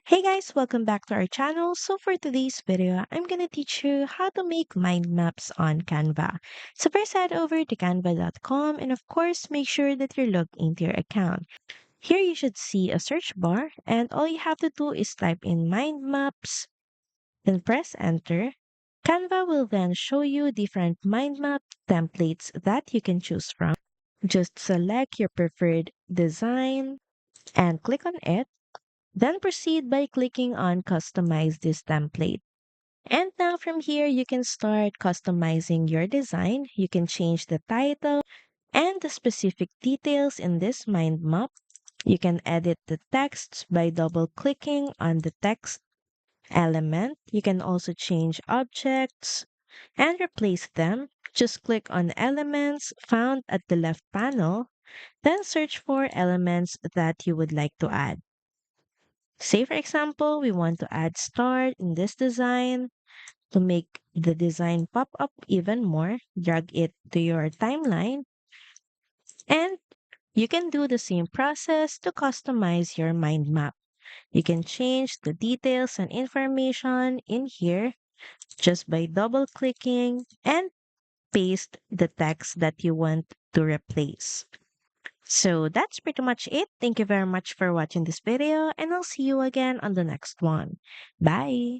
Hey guys, welcome back to our channel. So for today's video, I'm gonna teach you how to make mind maps on Canva. So first head over to canva.com and of course make sure that you're logged into your account. Here you should see a search bar and all you have to do is type in mind maps and press enter. Canva will then show you different mind map templates that you can choose from. Just select your preferred design and click on it. Then proceed by clicking on Customize this template. And now from here, you can start customizing your design. You can change the title and the specific details in this mind map. You can edit the text by double clicking on the text element. You can also change objects and replace them. Just click on elements found at the left panel, then search for elements that you would like to add. Say, for example, we want to add start in this design to make the design pop up even more. Drag it to your timeline, and you can do the same process to customize your mind map. You can change the details and information in here just by double clicking and paste the text that you want to replace. So that's pretty much it. Thank you very much for watching this video, and I'll see you again on the next one. Bye.